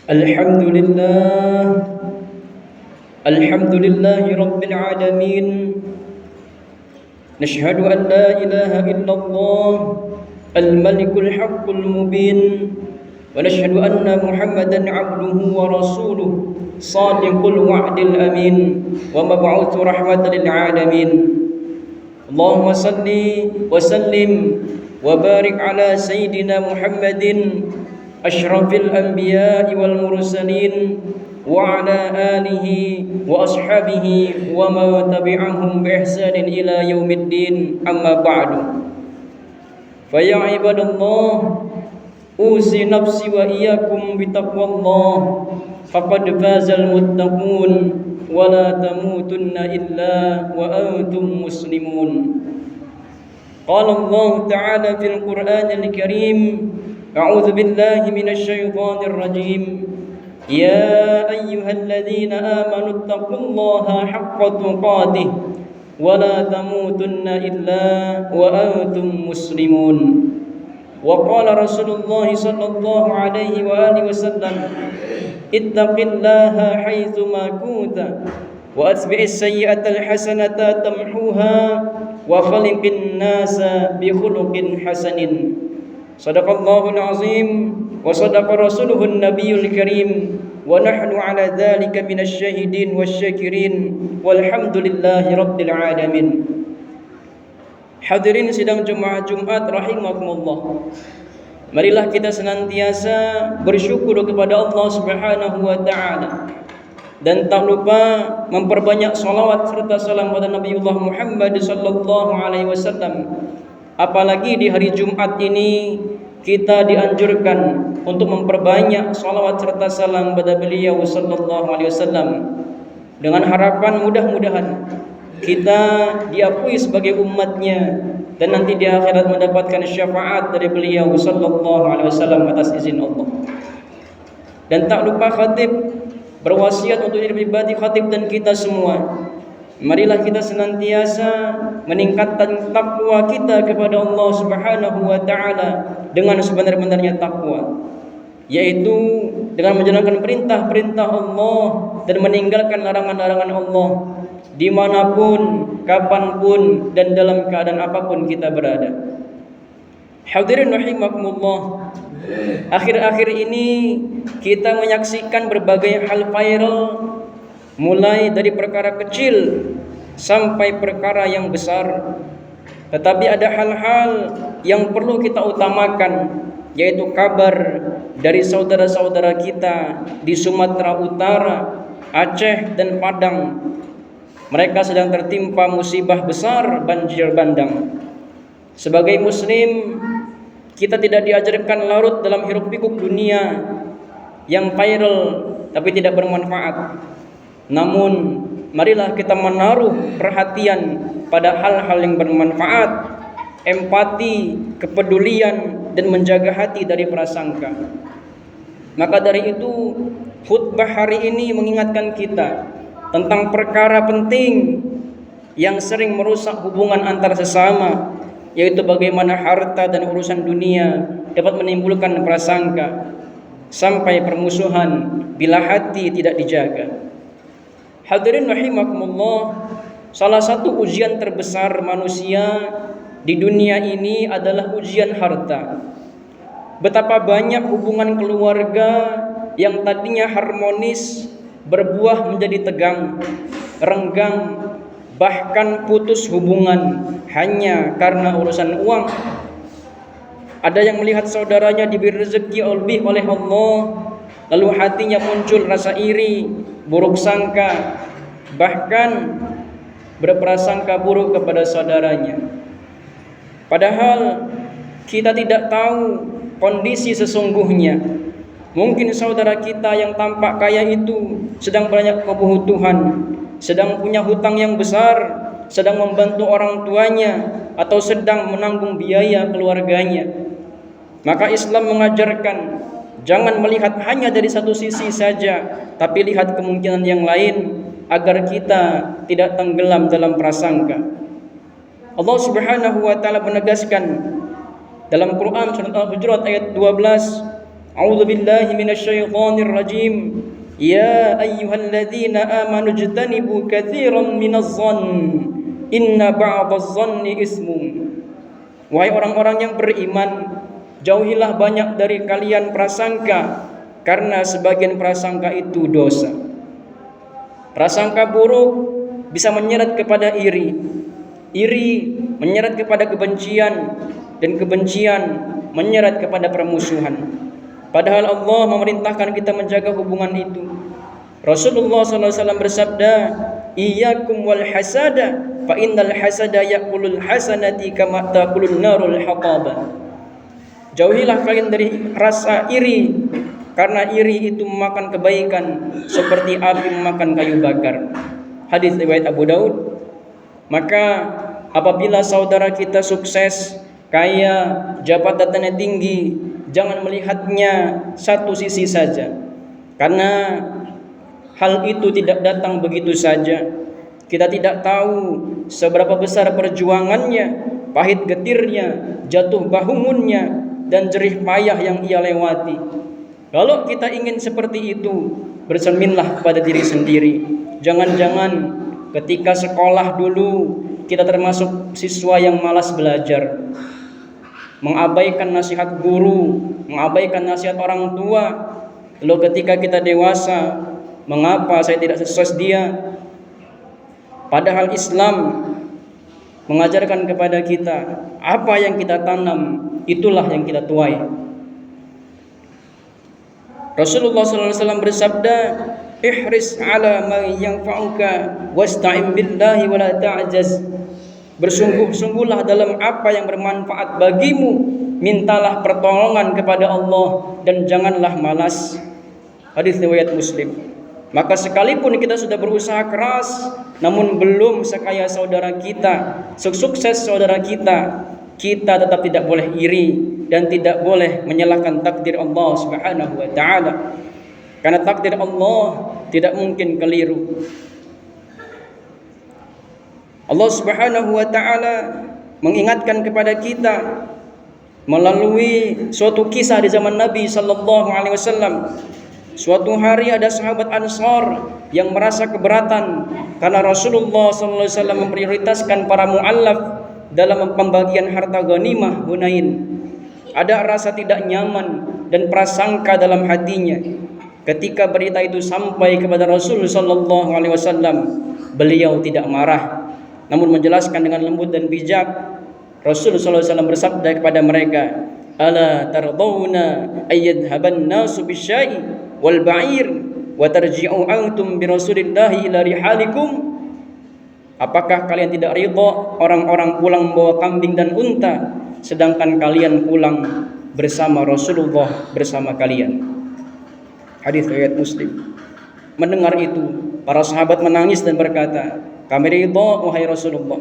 الحمد لله الحمد لله رب العالمين. نشهد أن لا إله إلا الله الملك الحق المبين، ونشهد أن محمدا عبده ورسوله صادق الوعد الأمين ومبعوث رحمة للعالمين. اللهم صل وسلم وبارك على سيدنا محمد أشرف الأنبياء والمرسلين وعلى آله وأصحابه ومن تبعهم بإحسان إلى يوم الدين. أما بعد، فيا عباد الله، أوصي نفسي وإياكم بتقوى الله، فقد فاز المتقون، ولا تموتن إلا وأنتم مسلمون. قال الله تعالى في القرآن الكريم: أعوذ بالله من الشيطان الرجيم. يا أيها الذين آمنوا اتقوا الله حق تقاته ولا تموتن إلا وأنتم مسلمون. وقال رسول الله صلى الله عليه وآله وسلم: اتق الله حيثما كنت وأتبع السيئة الحسنة تمحوها وخلق الناس بخلق حسن. صدق الله العظيم وصدق رسوله النبي الكريم، ونحن على ذلك من الشاهدين والشاكرين، والحمد لله رب العالمين. Hadirin sidang Jumat rahimakumullah. Marilah kita senantiasa bersyukur kepada Allah Subhanahu wa taala, dan tak lupa memperbanyak salawat serta salam pada Nabiullah Muhammad sallallahu alaihi wasallam. Apalagi di hari Jumat ini kita dianjurkan untuk memperbanyak salawat serta salam pada beliau sallallahu alaihi wasallam, dengan harapan mudah-mudahan kita diakui sebagai umatnya dan nanti di akhirat mendapatkan syafaat dari beliau sallallahu alaihi wasallam atas izin Allah. Dan tak lupa khatib berwasiat untuk diri pribadi khatib dan kita semua, marilah kita senantiasa meningkatkan takwa kita kepada Allah Subhanahu wa taala dengan sebenar-benarnya takwa, yaitu dengan menjalankan perintah-perintah Allah dan meninggalkan larangan-larangan Allah dimanapun, kapanpun, dan dalam keadaan apapun kita berada. Hadirin rahimakumullah, akhir-akhir ini kita menyaksikan berbagai hal viral, mulai dari perkara kecil sampai perkara yang besar. Tetapi ada hal-hal yang perlu kita utamakan, yaitu kabar dari saudara-saudara kita di Sumatera Utara, Aceh, dan Padang. Mereka sedang tertimpa musibah besar, banjir bandang. Sebagai muslim, kita tidak diajarkan larut dalam hiruk-pikuk dunia yang viral tapi tidak bermanfaat. Namun, marilah kita menaruh perhatian pada hal-hal yang bermanfaat, empati, kepedulian, dan menjaga hati dari prasangka. Maka dari itu, khutbah hari ini mengingatkan kita tentang perkara penting yang sering merusak hubungan antar sesama, yaitu bagaimana harta dan urusan dunia dapat menimbulkan prasangka sampai permusuhan bila hati tidak dijaga. Hadirin rahimakumullah, salah satu ujian terbesar manusia di dunia ini adalah ujian harta. Betapa banyak hubungan keluarga yang tadinya harmonis berbuah menjadi tegang, renggang, bahkan putus hubungan hanya karena urusan uang. Ada yang melihat saudaranya diberi rezeki lebih oleh Allah, lalu hatinya muncul rasa iri, buruk sangka, bahkan berprasangka buruk kepada saudaranya. Padahal kita tidak tahu kondisi sesungguhnya. Mungkin saudara kita yang tampak kaya itu sedang banyak kebutuhan, sedang punya hutang yang besar, sedang membantu orang tuanya, atau sedang menanggung biaya keluarganya. Maka Islam mengajarkan jangan melihat hanya dari satu sisi saja, tapi lihat kemungkinan yang lain agar kita tidak tenggelam dalam prasangka. Allah Subhanahu wa taala menegaskan dalam Quran surat Al-Hujurat ayat 12, A'udzu billahi minasyaitonir rajim. Ya ayyuhalladzina amanu ijtanibu katsiran minadh-dhann inna ba'dadh-dhanni ismun. Wahai orang-orang yang beriman, jauhilah banyak dari kalian prasangka, karena sebagian prasangka itu dosa. Prasangka buruk bisa menyeret kepada iri, iri menyeret kepada kebencian, dan kebencian menyeret kepada permusuhan. Padahal Allah memerintahkan kita menjaga hubungan itu. Rasulullah SAW bersabda, "Iyyakum wal hasada, fa innal hasada ya'kulul hasanati kama ta'kulun narul haqaba." Jauhilah kalian dari rasa iri, karena iri itu memakan kebaikan seperti api memakan kayu bakar. Hadis riwayat Abu Daud. Maka apabila saudara kita sukses, kaya, jabatannya tinggi, jangan melihatnya satu sisi saja, karena hal itu tidak datang begitu saja. Kita tidak tahu seberapa besar perjuangannya, pahit getirnya, jatuh bangunnya, dan jerih payah yang ia lewati. Kalau kita ingin seperti itu, bercerminlah pada diri sendiri. Jangan-jangan ketika sekolah dulu kita termasuk siswa yang malas belajar, mengabaikan nasihat guru, mengabaikan nasihat orang tua. Lalu ketika kita dewasa, mengapa saya tidak sukses dia? Padahal Islam mengajarkan kepada kita, apa yang kita tanam, itulah yang kita tuai. Rasulullah SAW bersabda, "Ihris ala ma yanfa'uka wasta'in billahi wa la ta'jaz." Bersungguh-sungguhlah dalam apa yang bermanfaat bagimu, mintalah pertolongan kepada Allah dan janganlah malas. Hadis riwayat Muslim. Maka sekalipun kita sudah berusaha keras, namun belum sekaya saudara kita, sukses saudara kita, kita tetap tidak boleh iri dan tidak boleh menyalahkan takdir Allah Subhanahu wa taala. Karena takdir Allah tidak mungkin keliru. Allah Subhanahu wa taala mengingatkan kepada kita melalui suatu kisah di zaman Nabi sallallahu alaihi wasallam. Suatu hari ada sahabat Ansar yang merasa keberatan karena Rasulullah sallallahu alaihi wasallam memprioritaskan para muallaf dalam pembagian harta ghanimah Hunain. Ada rasa tidak nyaman dan prasangka dalam hatinya. Ketika berita itu sampai kepada Rasul sallallahu alaihi wasallam, beliau tidak marah, namun menjelaskan dengan lembut dan bijak. Rasul sallallahu alaihi wasallam bersabda kepada mereka, "Ala tardawna ayyadhaban nasu bisyai wal ba'ir wa tarji'u antum bi Rasulillahi ila rihalikum?" Apakah kalian tidak ridha orang-orang pulang membawa kambing dan unta, sedangkan kalian pulang bersama Rasulullah bersama kalian? Hadis riwayat Muslim. Mendengar itu, para sahabat menangis dan berkata, "Kami ridha wahai Rasulullah."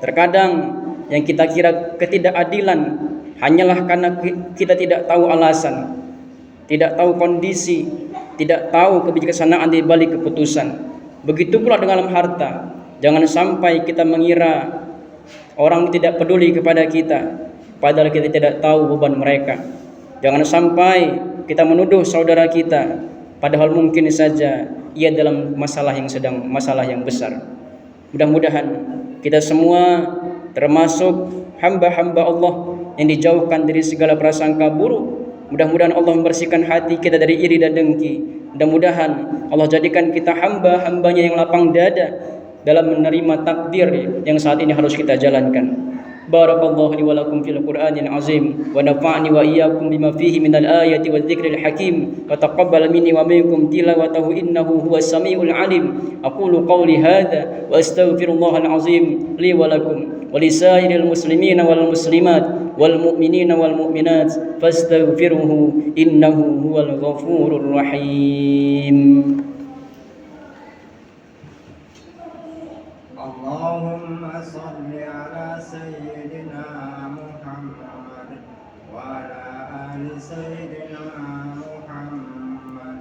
Terkadang yang kita kira ketidakadilan hanyalah karena kita tidak tahu alasan, tidak tahu kondisi, tidak tahu kebijaksanaan di balik keputusan. Begitu pula dengan harta. Jangan sampai kita mengira orang tidak peduli kepada kita, padahal kita tidak tahu beban mereka. Jangan sampai kita menuduh saudara kita, padahal mungkin saja ia dalam masalah yang besar. Mudah-mudahan kita semua termasuk hamba-hamba Allah yang dijauhkan dari segala prasangka buruk. Mudah-mudahan Allah membersihkan hati kita dari iri dan dengki. Mudah-mudahan Allah jadikan kita hamba-hambanya yang lapang dada dalam menerima takdir yang saat ini harus kita jalankan. Barakallahu li wa lakum fil Qur'anil azim wa nafa'ani wa iyyakum bima fihi minal ayati wadh-dhikril hakim wa taqabbal minni wa minkum tilawatahu innahu huwas samiul alim. Aqulu qawli hadha wa astaghfirullahal azim li wa lakum wa lisairil muslimina wal muslimat wal mu'minina wal mu'minat fastaghfiruhu innahu huwal ghafurur rahim. Allahumma salli ala sayyidina Muhammad wa ala ali sayyidina Muhammad.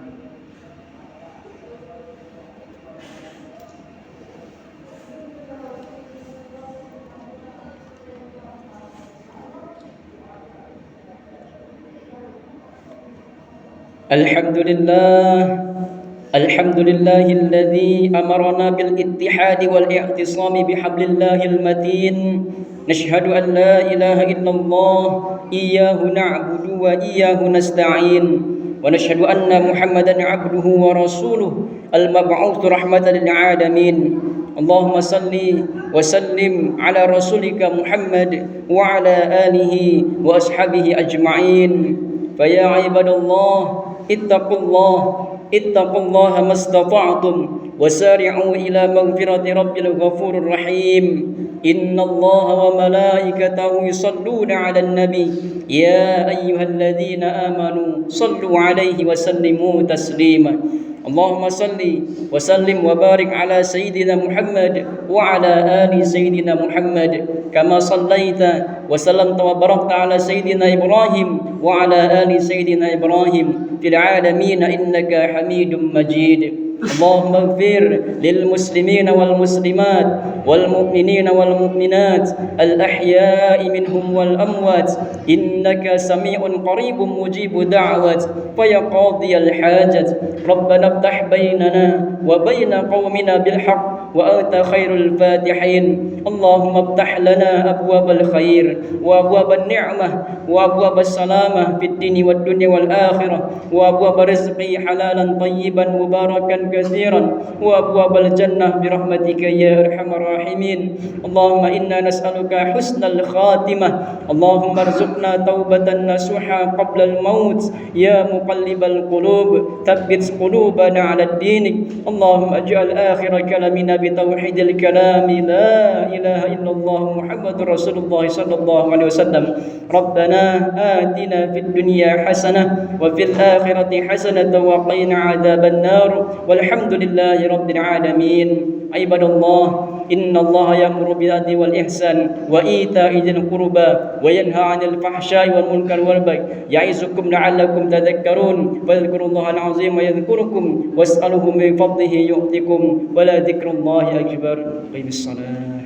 الحمد لله الحمد لله الذي أمرنا بالاتحاد والاعتصام بحبل الله المتين نشهد أن لا إله إلا الله إياه نعبد وإياه نستعين ونشهد أن محمدا عبده ورسوله المبعوث رحمة للعالمين اللهم صل وسلم على رسولك محمد وعلى آله وأصحابه أجمعين فيا عباد الله اتقوا الله ما استطعتم وسارعوا إلى مغفرة رب الغفور الرحيم إن الله وملائكته يصلون على النبي يا أيها الذين آمنوا صلوا عليه وسلموا تسليما اللهم صل وسلم وبارك على سيدنا محمد وعلى آل سيدنا محمد كما صليت وسلمت وباركت على سيدنا إبراهيم وعلى آل سيدنا إبراهيم في العالمين إنك حميد مجيد اللهم اغفر للمسلمين والمسلمات والمؤمنين والمؤمنات الأحياء منهم والأموات إنك سميع قريب مجيب دعوات فيا قاضي الحاجة ربنا افتح بيننا وبين قومنا بالحق وأنت خير الفاتحين اللهم افتح لنا أبواب الخير وأبواب النعمة وأبواب السلامة في الدين والدنيا والآخرة وأبواب رزقي حلالا طيبا مباركا كثيرا وأبواب الجنة برحمتك يا أرحم الراحمين اللهم إنا نسألك حسن الخاتمة اللهم ارزقنا توبة نصوحا قبل الموت يا مقلب القلوب ثبت قلوبنا على الدين اللهم اجعل آخر كلامنا بتوحيد الكلام لا إله إلا الله محمد رسول الله صلى الله عليه وسلم ربنا آتنا في الدنيا حسنة وفي الآخرة حسنة وقنا عذاب النار والحمد لله رب العالمين عباد الله إن الله يأمر بالعدل والإحسان وإيتاء ذي القربى وينهى عن الفحشاء والمنكر والبغي يعظكم لعلكم تذكرون فاذكروا الله العظيم يذكركم واسألوه من فضله يؤتكم ولذكر الله أكبر قم الصلاة